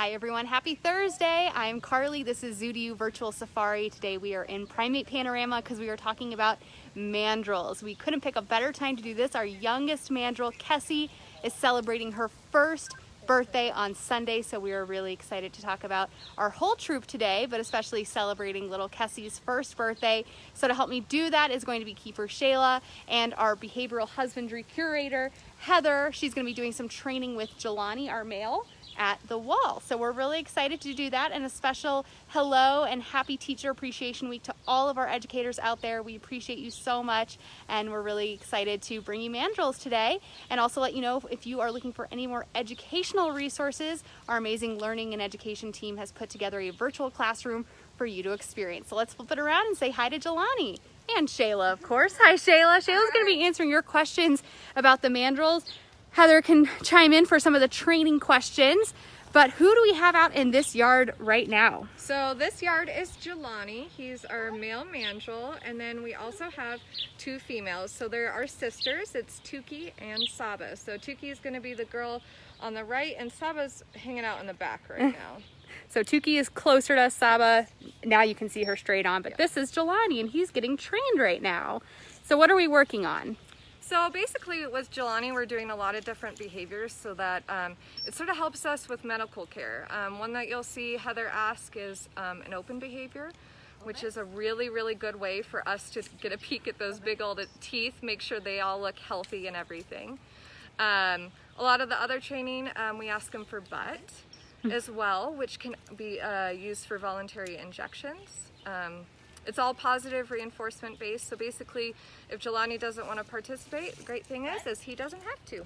Hi everyone, happy Thursday. I'm Carly, this is Zoo to You Virtual Safari. Today we are in Primate Panorama because we are talking about mandrills. We couldn't pick a better time to do this. Our youngest mandrill, Kesi, is celebrating her first birthday on Sunday, so we are really excited to talk about our whole troop today, but especially celebrating little Kesi's first birthday. So to help me do that is going to be keeper Shayla and our behavioral husbandry curator, Heather. She's going to be doing some training with Jelani, our male, at the wall. So we're really excited to do that, and a special hello and happy Teacher Appreciation Week to all of our educators out there. We appreciate you so much, and we're really excited to bring you mandrills today, and also let you know if you are looking for any more educational resources, our amazing learning and education team has put together a virtual classroom for you to experience. So let's flip it around and say hi to Jelani. And Shayla, of course. Hi Shayla. Shayla's going to be answering your questions about the mandrills. Heather can chime in for some of the training questions, but who do we have out in this yard right now? So this yard is Jelani. He's our male mandrill, and then we also have two females. So they're our sisters. It's Tuki and Saba. So Tuki is going to be the girl on the right, and Saba's hanging out in the back right now. So Tuki is closer to Saba. Now you can see her straight on, but This is Jelani, and he's getting trained right now. So what are we working on? So basically with Jelani, we're doing a lot of different behaviors so that it sort of helps us with medical care. One that you'll see Heather ask is an open behavior, which is a really, really good way for us to get a peek at those big old teeth, make sure they all look healthy and everything. A lot of the other training, we ask them for butt as well, which can be used for voluntary injections. It's all positive reinforcement based, so basically if Jelani doesn't want to participate, the great thing is he doesn't have to.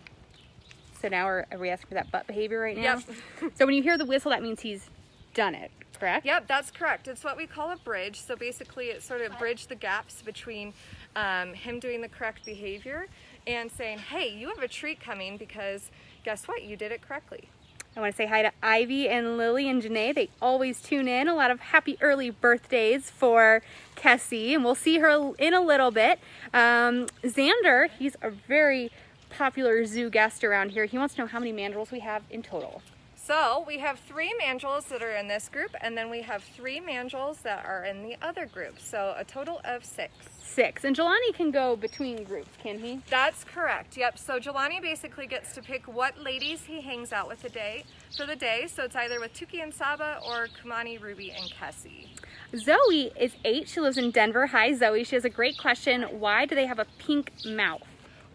So now are we asking for that butt behavior right now? Yep. So when you hear the whistle, that means he's done it, correct? Yep, that's correct. It's what we call a bridge. So basically it sort of bridged the gaps between him doing the correct behavior and saying, hey, you have a treat coming because guess what? You did it correctly. I want to say hi to Ivy and Lily and Janae. They always tune in. A lot of happy early birthdays for Kesi, and we'll see her in a little bit. Xander, he's a very popular zoo guest around here. He wants to know how many mandrills we have in total. So we have 3 mandrills that are in this group, and then we have 3 mandrills that are in the other group. So a total of 6. 6. And Jelani can go between groups, can he? That's correct. Yep. So Jelani basically gets to pick what ladies he hangs out with for the day. So it's either with Tuki and Saba or Kumani, Ruby, and Kesi. Zoe is 8. She lives in Denver. Hi, Zoe. She has a great question. Why do they have a pink mouth?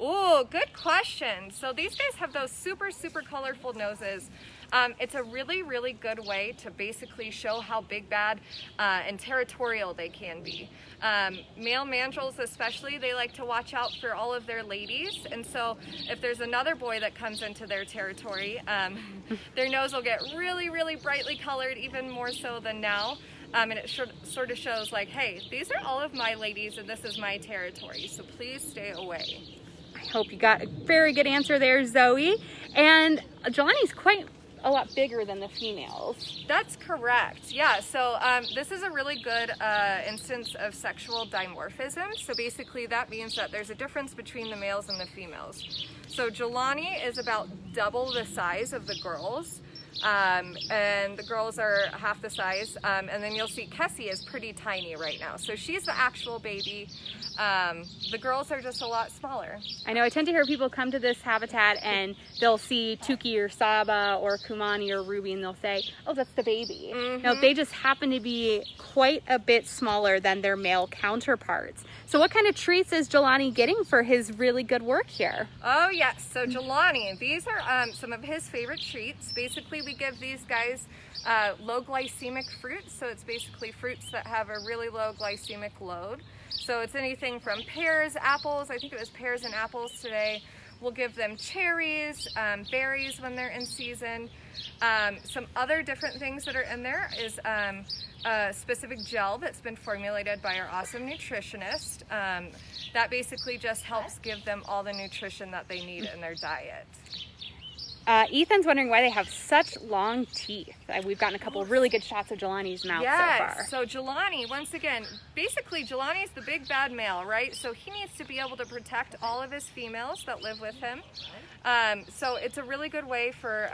Oh, good question. So these guys have those super, super colorful noses. It's a really, really good way to basically show how big, bad, and territorial they can be. Male mandrills especially, they like to watch out for all of their ladies, and so if there's another boy that comes into their territory, their nose will get really, really brightly colored, even more so than now. And it sort of shows like, hey, these are all of my ladies and this is my territory, so please stay away. I hope you got a very good answer there, Zoe. And Jelani's quite a lot bigger than the females. That's correct. Yeah, so this is a really good instance of sexual dimorphism. So basically that means that there's a difference between the males and the females. So Jelani is about double the size of the girls. And the girls are half the size, and then you'll see Kesi is pretty tiny right now, so she's the actual baby. The girls are just a lot smaller. I know I tend to hear people come to this habitat and they'll see Tuki or Saba or Kumani or Ruby and they'll say, oh, that's the baby. No, they just happen to be quite a bit smaller than their male counterparts. So what kind of treats is Jelani getting for his really good work here? Oh yes, so Jelani, these are some of his favorite treats. Basically we give these guys low glycemic fruits, so it's basically fruits that have a really low glycemic load. So it's anything from pears, apples, I think it was pears and apples today. We'll give them cherries, berries when they're in season. Some other different things that are in there is a specific gel that's been formulated by our awesome nutritionist. That basically just helps give them all the nutrition that they need in their diet. Ethan's wondering why they have such long teeth. We've gotten a couple of really good shots of Jelani's mouth so far. So Jelani, once again, basically Jelani's the big bad male, right? So he needs to be able to protect all of his females that live with him. So it's a really good way for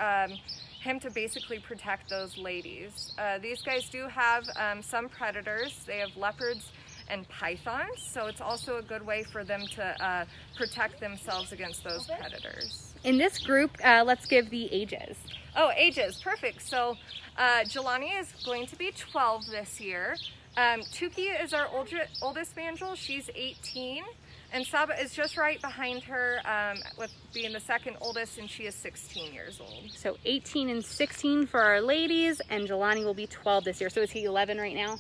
him to basically protect those ladies. These guys do have some predators. They have leopards and pythons, so it's also a good way for them to protect themselves against those predators. In this group, let's give the ages. Oh, ages, perfect. So Jelani is going to be 12 this year. Tuki is our oldest mandrill. She's 18. And Saba is just right behind her with being the second oldest, and she is 16 years old. So 18 and 16 for our ladies, and Jelani will be 12 this year. So is he 11 right now?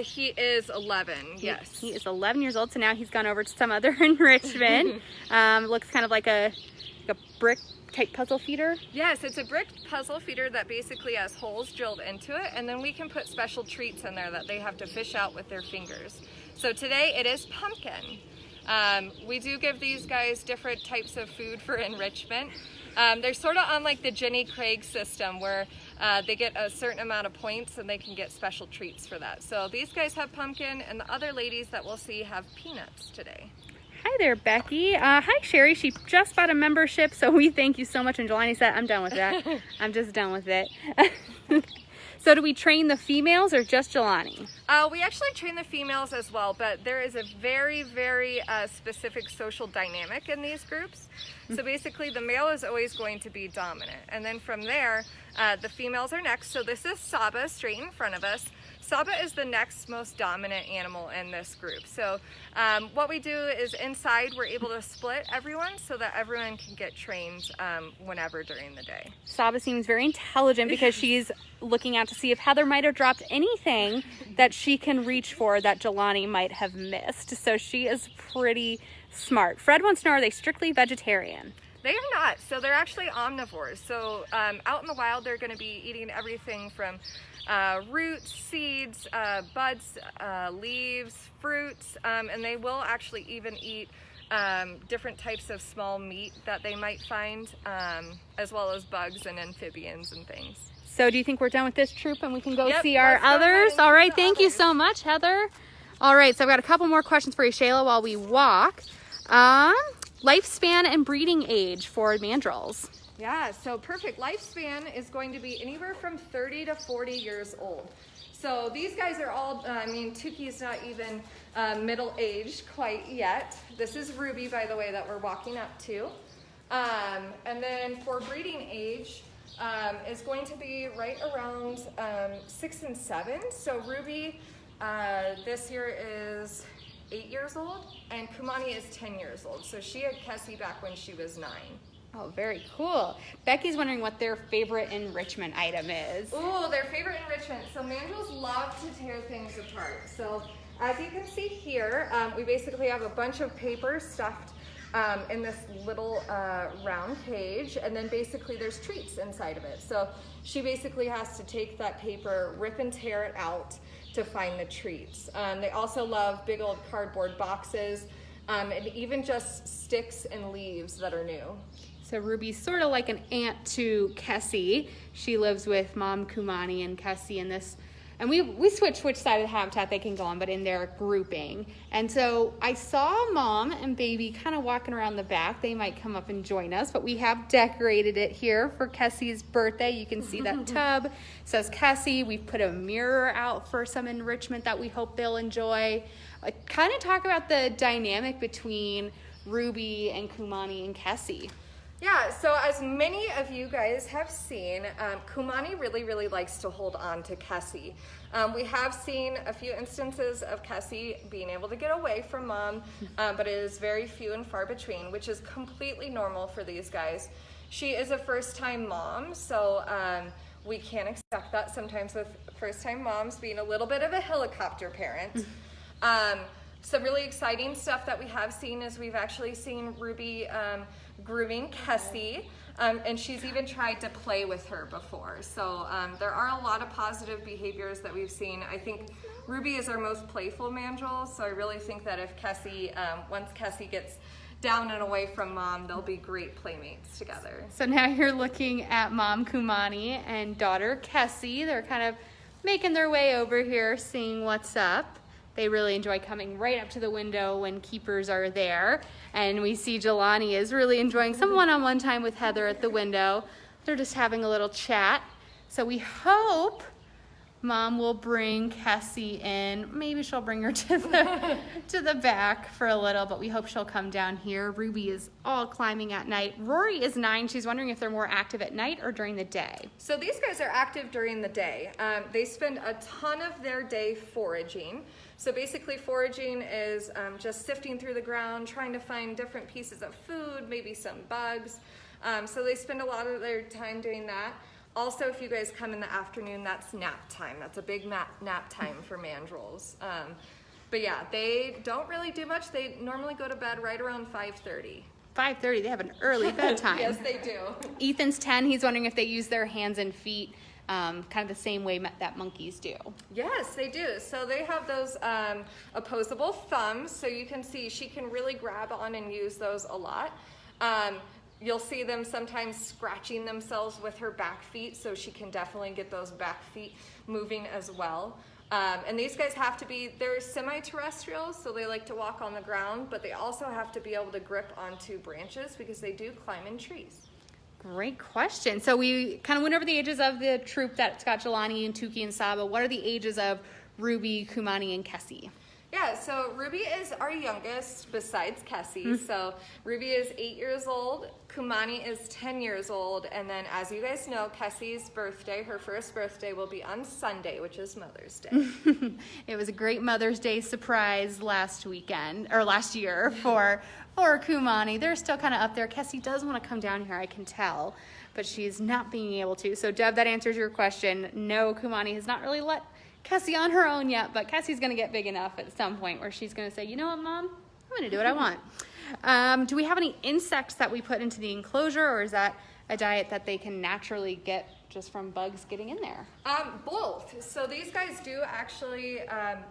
He is 11, yes. He is 11 years old, so now he's gone over to some other enrichment. Looks kind of like a brick type puzzle feeder. Yes, it's a brick puzzle feeder that basically has holes drilled into it, and then we can put special treats in there that they have to fish out with their fingers. So today it is pumpkin. We do give these guys different types of food for enrichment. They're sort of on like the Jenny Craig system where they get a certain amount of points and they can get special treats for that. So these guys have pumpkin, and the other ladies that we'll see have peanuts today. Hi there, Becky. Hi, Sherry. She just bought a membership, so we thank you so much. And Jelani said, I'm done with that. I'm just done with it. So do we train the females or just Jelani? We actually train the females as well, but there is a very, very specific social dynamic in these groups. So basically the male is always going to be dominant. And then from there, the females are next. So this is Saba straight in front of us. Saba is the next most dominant animal in this group. So what we do is inside we're able to split everyone so that everyone can get trained whenever during the day. Saba seems very intelligent because she's looking out to see if Heather might have dropped anything that she can reach for that Jelani might have missed. So she is pretty smart. Fred wants to know, are they strictly vegetarian? They are not. So they're actually omnivores. So out in the wild, they're going to be eating everything from roots, seeds, buds, leaves, fruits, and they will actually even eat different types of small meat that they might find, as well as bugs and amphibians and things. So do you think we're done with this troop and we can go Yep, see our others? All right, thank you others. so much, Heather. All right, so I've got a couple more questions for you, Shayla, while we walk. Lifespan and breeding age for mandrills. Yeah, so perfect. Lifespan is going to be anywhere from 30 to 40 years old. So these guys are all, Tuki's not even middle-aged quite yet. This is Ruby, by the way, that we're walking up to. And then for breeding age is going to be right around 6 and 7. So Ruby this year is 8 years old, and Kumani is 10 years old. So she had Kesi back when she was 9. Oh, very cool. Becky's wondering what their favorite enrichment item is. Ooh, their favorite enrichment. So mandrills love to tear things apart. So as you can see here, we basically have a bunch of paper stuffed in this little round cage, and then basically there's treats inside of it. So she basically has to take that paper, rip and tear it out to find the treats. They also love big old cardboard boxes, and even just sticks and leaves that are new. So Ruby's sort of like an aunt to Kesi. She lives with Mom Kumani and Kesi in this, and we switch which side of the habitat they can go on, but in their grouping. And so I saw Mom and Baby kind of walking around the back. They might come up and join us, but we have decorated it here for Kesi's birthday. You can see that tub. It says Kesi. We've put a mirror out for some enrichment that we hope they'll enjoy. Kind of talk about the dynamic between Ruby and Kumani and Kesi. Yeah, so as many of you guys have seen, Kumani really likes to hold on to Kesi. We have seen a few instances of Kesi being able to get away from Mom, but it is very few and far between, which is completely normal for these guys. She is a first-time mom, so we can expect that sometimes with first-time moms being a little bit of a helicopter parent. Some really exciting stuff that we have seen is we've actually seen Ruby grooming Kesi, and she's even tried to play with her before. So there are a lot of positive behaviors that we've seen. I think Ruby is our most playful mandrill, so I really think that if Kesi, once Kesi gets down and away from Mom, they'll be great playmates together. So now you're looking at Mom Kumani and daughter Kesi. They're kind of making their way over here, seeing what's up. They really enjoy coming right up to the window when keepers are there. And we see Jelani is really enjoying some one-on-one time with Heather at the window. They're just having a little chat. So we hope Mom will bring Kesi in. Maybe she'll bring her to the back for a little, but we hope she'll come down here. Ruby is all climbing at night. Rory is 9. She's wondering if they're more active at night or during the day. So these guys are active during the day. They spend a ton of their day foraging. So basically foraging is just sifting through the ground, trying to find different pieces of food, maybe some bugs. So they spend a lot of their time doing that. Also, if you guys come in the afternoon, that's nap time. That's a big nap time for mandrills. But yeah, they don't really do much. They normally go to bed right around 5:30. 5:30, they have an early bedtime. Yes, they do. Ethan's 10. He's wondering if they use their hands and feet kind of the same way that monkeys do. Yes, they do. So they have those opposable thumbs. So you can see she can really grab on and use those a lot. You'll see them sometimes scratching themselves with her back feet, so she can definitely get those back feet moving as well. And these guys have to be, they're semi-terrestrial, so they like to walk on the ground, but they also have to be able to grip onto branches because they do climb in trees. Great question. So we kind of went over the ages of the troop that's got Jelani and Tuki and Saba. What are the ages of Ruby, Kumani, and Kesi? Yeah, so Ruby is our youngest besides Kesi. So Ruby is 8 years old, Kumani is 10 years old, and then as you guys know, Kesi's birthday, her first birthday, will be on Sunday, which is Mother's Day. It was a great Mother's Day surprise last year for Kumani. They're still kind of up there. Kesi does want to come down here, I can tell, but she's not being able to. So Deb, that answers your question. No, Kumani has not really let Kesi on her own yet, but Kesi's going to get big enough at some point where she's going to say, you know what, Mom? I'm going to do what I want. Do we have any insects that we put into the enclosure, or is that a diet that they can naturally get just from bugs getting in there? Both. So these guys do actually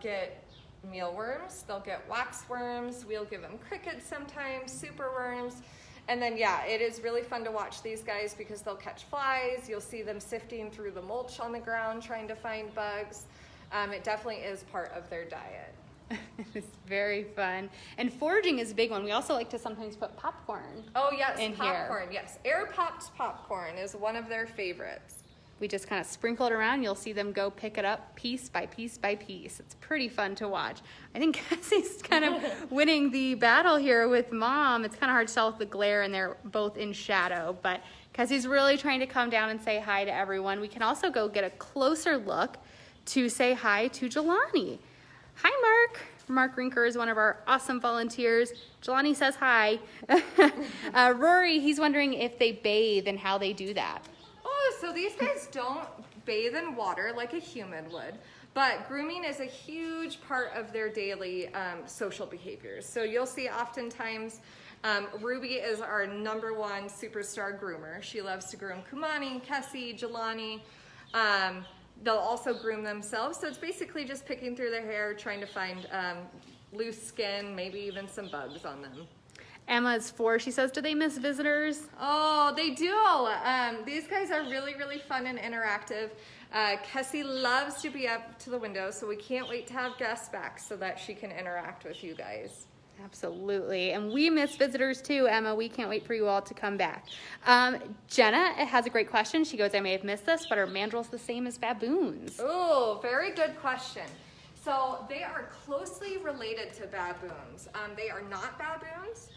get mealworms. They'll get waxworms. We'll give them crickets sometimes, superworms. And then, yeah, it is really fun to watch these guys because they'll catch flies. You'll see them sifting through the mulch on the ground trying to find bugs. It definitely is part of their diet. It's very fun. And foraging is a big one. We also like to sometimes put popcorn. Oh, yes, in popcorn, here. yes. Air-popped popcorn is one of their favorites. We just kind of sprinkle it around. You'll see them go pick it up piece by piece by piece. It's pretty fun to watch. I think Kesi's kind of winning the battle here with Mom. It's kind of hard to tell with the glare, and they're both in shadow. But Kesi's really trying to come down and say hi to everyone. We can also go get a closer look to say hi to Jelani. Hi, Mark. Mark Rinker is one of our awesome volunteers. Jelani says hi. Rory, he's wondering if they bathe and how they do that. Oh, so these guys don't bathe in water like a human would, but grooming is a huge part of their daily social behaviors. So you'll see oftentimes Ruby is our #1 superstar groomer. She loves to groom Kumani, Kesi, Jelani. They'll also groom themselves. So it's basically just picking through their hair, trying to find loose skin, maybe even some bugs on them. Emma's 4. She says, do they miss visitors? Oh, they do. These guys are really, really fun and interactive. Kesi loves to be up to the window, so we can't wait to have guests back so that she can interact with you guys. Absolutely. And we miss visitors too, Emma. We can't wait for you all to come back. Jenna has a great question. She goes, I may have missed this, but are mandrills the same as baboons? Oh, very good question. So they are closely related to baboons. They are not baboons.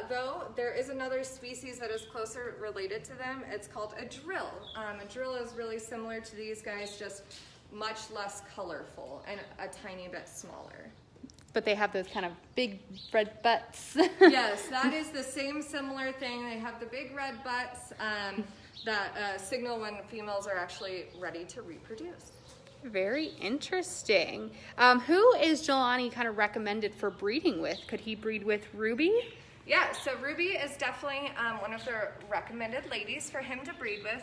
Though there is another species that is closer related to them. It's called a drill. A drill is really similar to these guys, just much less colorful and a tiny bit smaller. But they have those kind of big red butts. Yes, that is the same similar thing. They have the big red butts that signal when females are actually ready to reproduce. Very interesting. Who is Jelani kind of recommended for breeding with? Could he breed with Ruby? Yeah, so Ruby is definitely one of the recommended ladies for him to breed with.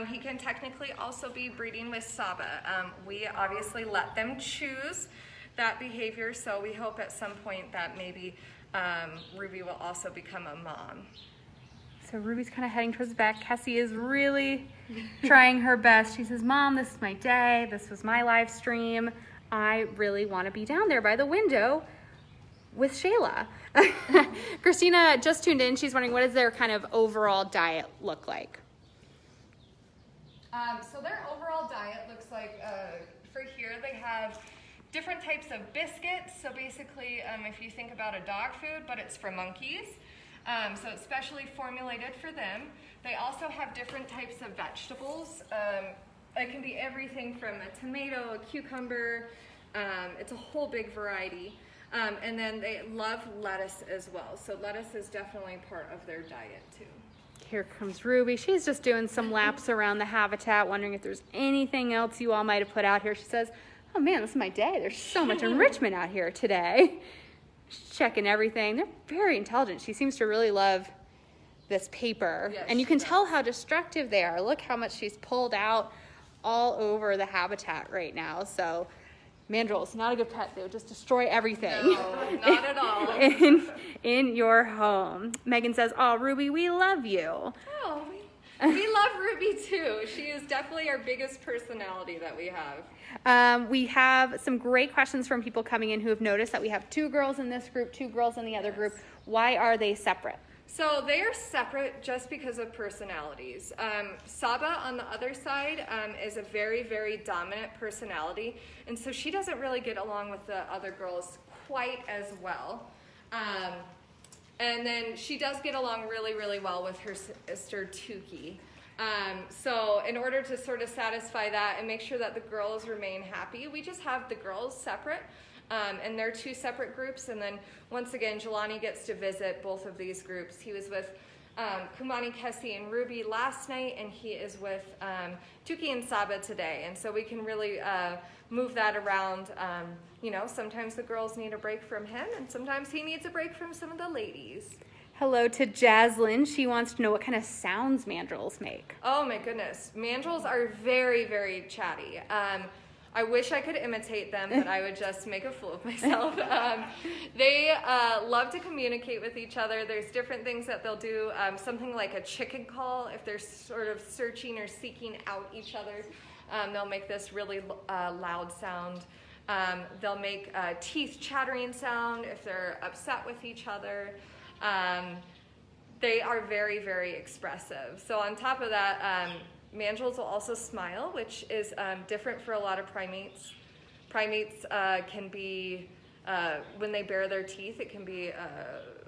He can technically also be breeding with Saba. We obviously let them choose that behavior, so we hope at some point that maybe Ruby will also become a mom. So Ruby's kind of heading towards the back. Kesi is really trying her best. She says, Mom, this is my day. This was my live stream. I really want to be down there by the window with Shayla. Christina just tuned in. She's wondering, what does their kind of overall diet look like? So their overall diet looks like, for here they have different types of biscuits. So basically, if you think about a dog food, but it's for monkeys. So it's specially formulated for them. They also have different types of vegetables. It can be everything from a tomato, a cucumber. It's a whole big variety. And then they love lettuce as well. So lettuce is definitely part of their diet too. Here comes Ruby. She's just doing some laps around the habitat, wondering if there's anything else you all might have put out here. She says, oh man, this is my day. There's so much enrichment out here today. She's checking everything. They're very intelligent. She seems to really love this paper. Yes, and you can tell how destructive they are. Look how much she's pulled out all over the habitat right now. So mandrills, not a good pet. They would just destroy everything. No, not at all. in your home. Megan says, oh, Ruby, we love you. Oh, we love Ruby too. She is definitely our biggest personality that we have. We have some great questions from people coming in who have noticed that we have 2 girls in this group, 2 girls in the other group. Why are they separate? So they are separate just because of personalities. Saba on the other side is a very, very dominant personality, and so she doesn't really get along with the other girls quite as well. And then she does get along really, really well with her sister Tuki. So in order to sort of satisfy that and make sure that the girls remain happy, we just have the girls separate. And they're 2 separate groups, and then once again Jelani gets to visit both of these groups. He was with Kumani, Kesi, and Ruby last night, and he is with Tuki and Saba today, and so we can really move that around. You know, sometimes the girls need a break from him, and sometimes he needs a break from some of the ladies. Hello to Jaslyn. She wants to know what kind of sounds mandrills make. Oh my goodness, mandrills are very, very chatty. I wish I could imitate them, but I would just make a fool of myself. They love to communicate with each other. There's different things that they'll do, something like a chicken call if they're sort of searching or seeking out each other. They'll make this really loud sound. They'll make teeth chattering sound if they're upset with each other. They are very, very expressive. So on top of that, mandrills will also smile, which is different for a lot of primates. Primates can be, when they bare their teeth, it can be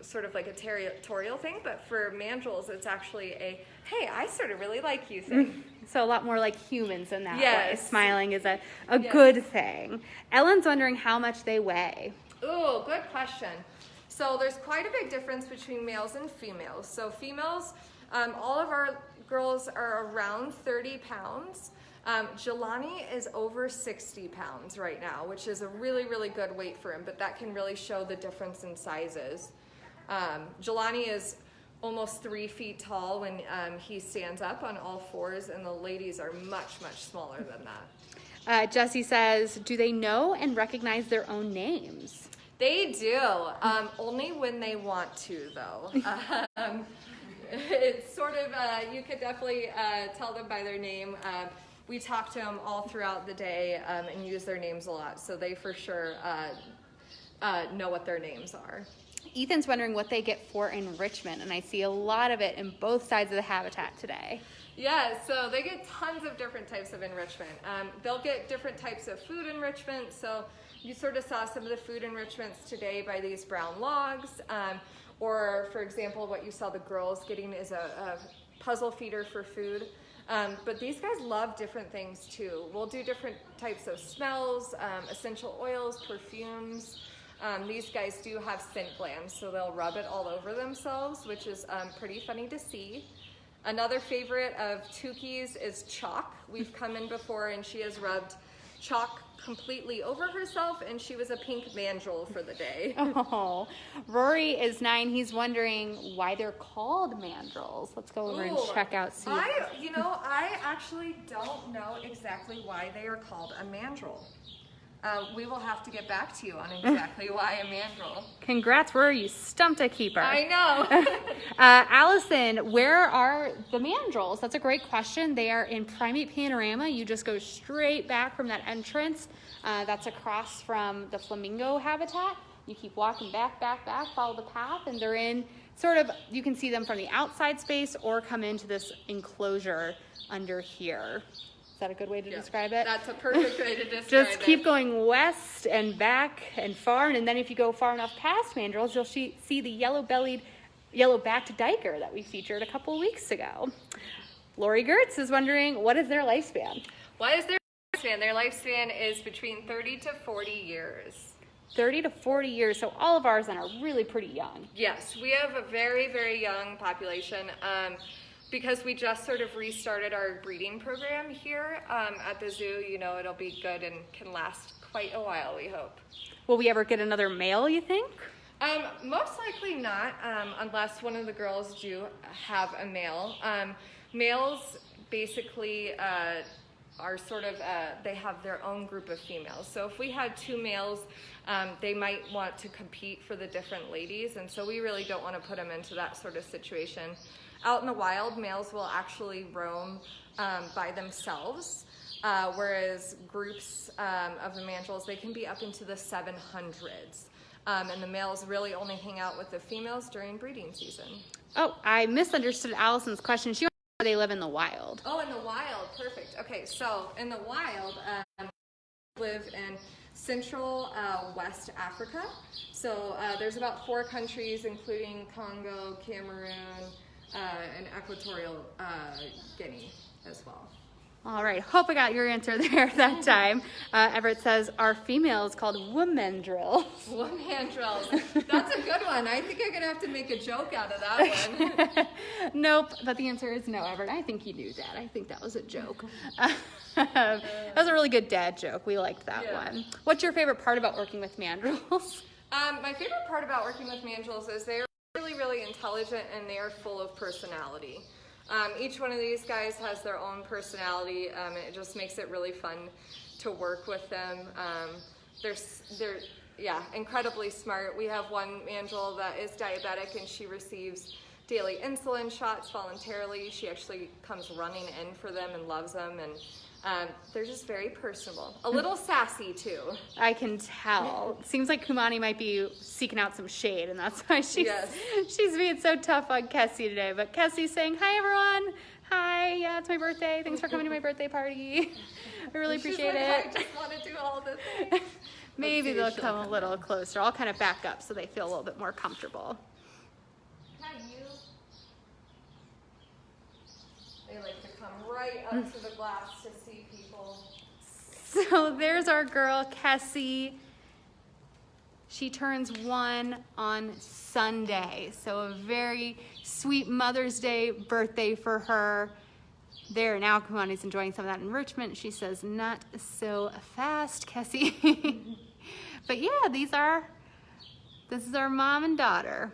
sort of like a territorial thing, but for mandrills, it's actually a, hey, I sort of really like you thing. So a lot more like humans in that Yes. way. Smiling is a Yes. good thing. Ellen's wondering how much they weigh. Ooh, good question. So there's quite a big difference between males and females. So females, all of our girls are around 30 pounds. Jelani is over 60 pounds right now, which is a really, really good weight for him, but that can really show the difference in sizes. Jelani is almost 3 feet tall when he stands up on all 4s, and the ladies are much, much smaller than that. Jessie says, do they know and recognize their own names? They do, only when they want to, though. It's sort of, you could definitely tell them by their name. We talk to them all throughout the day and use their names a lot, so they for sure know what their names are. Ethan's wondering what they get for enrichment, and I see a lot of it in both sides of the habitat today. Yeah, so they get tons of different types of enrichment. They'll get different types of food enrichment, so you sort of saw some of the food enrichments today by these brown logs. Or, for example, what you saw the girls getting is a puzzle feeder for food. But these guys love different things too. We'll do different types of smells, essential oils, perfumes. These guys do have scent glands, so they'll rub it all over themselves, which is pretty funny to see. Another favorite of Tuki's is chalk. We've come in before and she has rubbed chalk completely over herself, and she was a pink mandrill for the day. Oh, Rory is 9. He's wondering why they're called mandrills. Let's go over and check out. I actually don't know exactly why they are called a mandrill. We will have to get back to you on exactly why a mandrill. Congrats, Rory, you stumped a keeper. I know. Allison, where are the mandrills? That's a great question. They are in Primate Panorama. You just go straight back from that entrance. That's across from the flamingo habitat. You keep walking back, follow the path, and they're in sort of, you can see them from the outside space or come into this enclosure under here. Is that a good way to describe it? That's a perfect way to describe it. Just keep going west and back and far, and then if you go far enough past mandrills, you'll see the yellow-backed diker that we featured a couple weeks ago. Lori Gertz is wondering, what is their lifespan? What is their lifespan? Their lifespan is between 30 to 40 years. 30 to 40 years, so all of ours then are really pretty young. Yes, we have a very, very young population. Because we just sort of restarted our breeding program here at the zoo, you know, it'll be good and can last quite a while, we hope. Will we ever get another male, you think? Most likely not, unless one of the girls do have a male. Males basically are sort of, they have their own group of females. So if we had two males, they might want to compete for the different ladies, and so we really don't want to put them into that sort of situation. Out in the wild, males will actually roam by themselves, whereas groups of the mandrills, they can be up into the 700s. And the males really only hang out with the females during breeding season. Oh, I misunderstood Allison's question. She wants to know where they live in the wild. Oh, in the wild, perfect. Okay, so in the wild, live in Central West Africa. So there's about 4 countries, including Congo, Cameroon, and Equatorial Guinea as well. All right, hope I got your answer there that time. Everett says, our female is called mandrills. Mandrills. That's a good one. I think I'm going to have to make a joke out of that one. Nope, but the answer is no, Everett. I think you knew that. I think that was a joke. That was a really good dad joke. We liked that one. What's your favorite part about working with mandrills? My favorite part about working with mandrills is they're really, really intelligent and they are full of personality. Each one of these guys has their own personality. It just makes it really fun to work with them. They're incredibly smart. We have one mandrill that is diabetic and she receives daily insulin shots voluntarily. She actually comes running in for them and loves them, and they're just very personable. A little sassy too. I can tell. Seems like Kumani might be seeking out some shade, and that's why she's being so tough on Kesi today. But Kesi's saying, hi everyone. Hi, yeah, it's my birthday. Thanks for coming to my birthday party. I really appreciate it. I just want to do all the things. Maybe they'll come a little closer. I'll kind of back up so they feel a little bit more comfortable. Hi, you. They like to come right up to the glass to see people. So there's our girl, Kesi. She turns 1 on Sunday. So a very sweet Mother's Day birthday for her. There, now Kumani's enjoying some of that enrichment. She says, not so fast, Kesi. But yeah, this is our mom and daughter.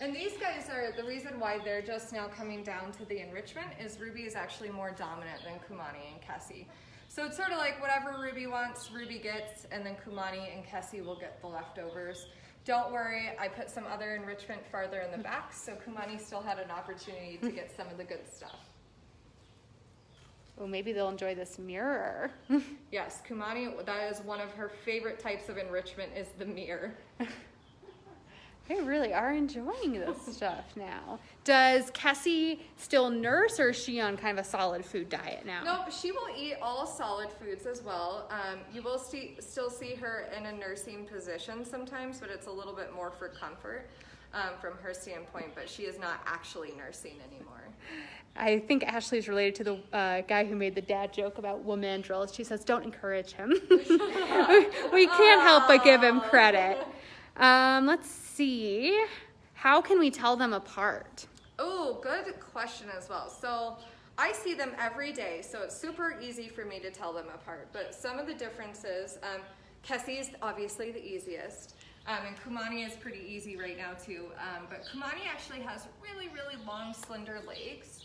And these guys are, the reason why they're just now coming down to the enrichment is Ruby is actually more dominant than Kumani and Kesi. So it's sort of like whatever Ruby wants, Ruby gets, and then Kumani and Kesi will get the leftovers. Don't worry, I put some other enrichment farther in the back, so Kumani still had an opportunity to get some of the good stuff. Oh, maybe they'll enjoy this mirror. Yes, Kumani, that is one of her favorite types of enrichment, is the mirror. They really are enjoying this stuff now. Does Kesi still nurse, or is she on kind of a solid food diet now? No, she will eat all solid foods as well. You will still see her in a nursing position sometimes, but it's a little bit more for comfort from her standpoint, but she is not actually nursing anymore. I think Ashley's related to the guy who made the dad joke about mandrills. She says, don't encourage him. we can't help but give him credit. Let's see. How can we tell them apart? Oh, good question as well. So I see them every day, so it's super easy for me to tell them apart. But some of the differences, Kesi is obviously the easiest. And Kumani is pretty easy right now too. But Kumani actually has really, really long, slender legs.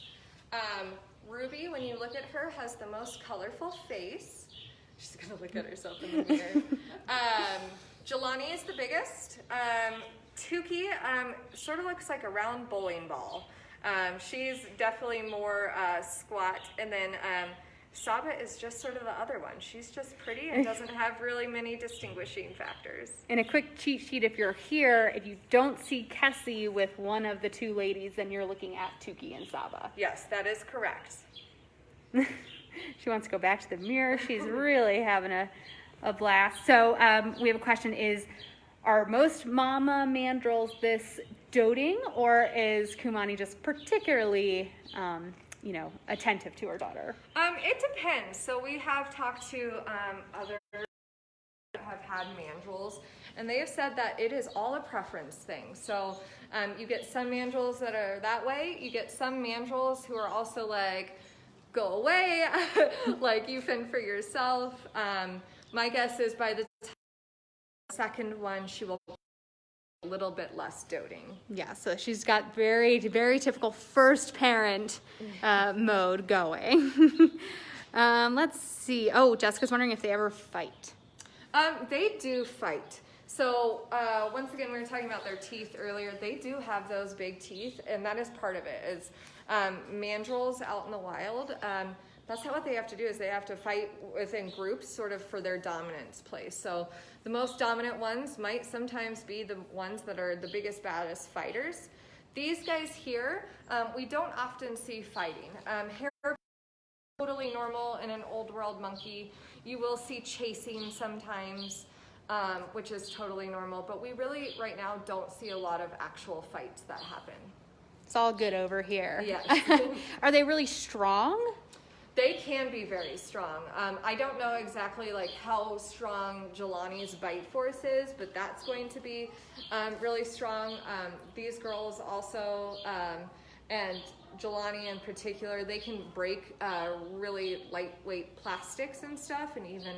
Ruby, when you look at her, has the most colorful face. She's gonna look at herself in the mirror. Jelani is the biggest. Tuki sort of looks like a round bowling ball. She's definitely more squat. And then Saba is just sort of the other one. She's just pretty and doesn't have really many distinguishing factors. And a quick cheat sheet, if you're here, if you don't see Kesi with one of the two ladies, then you're looking at Tuki and Saba. Yes, that is correct. She wants to go back to the mirror. She's really having a blast. So we have a question is, are most mama mandrills this doting, or is Kumani just particularly, attentive to her daughter? It depends. So we have talked to other that have had mandrills, and they have said that it is all a preference thing. So you get some mandrills that are that way. You get some mandrills who are also like, go away, like you fend for yourself. My guess is by the second one, she will be a little bit less doting. Yeah, so she's got very, very typical first parent mode going. Let's see. Oh, Jessica's wondering if they ever fight. They do fight. So once again, we were talking about their teeth earlier. They do have those big teeth, and that is part of it. Is mandrills out in the wild. That's not what they have to do. Is they have to fight within groups, sort of for their dominance place. So the most dominant ones might sometimes be the ones that are the biggest, baddest fighters. These guys here, we don't often see fighting. Hair totally normal in an old world monkey. You will see chasing sometimes, which is totally normal, but we really right now don't see a lot of actual fights that happen. It's all good over here. Yes. Are they really strong? They can be very strong. I don't know exactly like how strong Jelani's bite force is, but that's going to be really strong. These girls also, and Jelani in particular, they can break really lightweight plastics and stuff, and even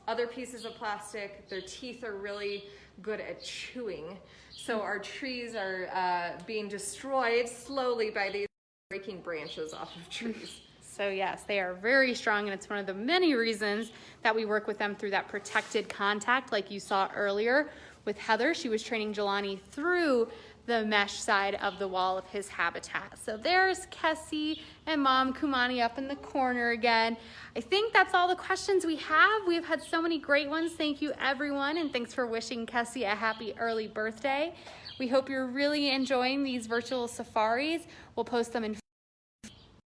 other pieces of plastic. Their teeth are really good at chewing. So our trees are being destroyed slowly by these breaking branches off of trees. So yes, they are very strong, and it's one of the many reasons that we work with them through that protected contact, like you saw earlier with Heather. She was training Jelani through the mesh side of the wall of his habitat. So there's Kesi and Mom Kumani up in the corner again. I think that's all the questions we have. We've had so many great ones. Thank you, everyone, and thanks for wishing Kesi a happy early birthday. We hope you're really enjoying these virtual safaris. We'll post them in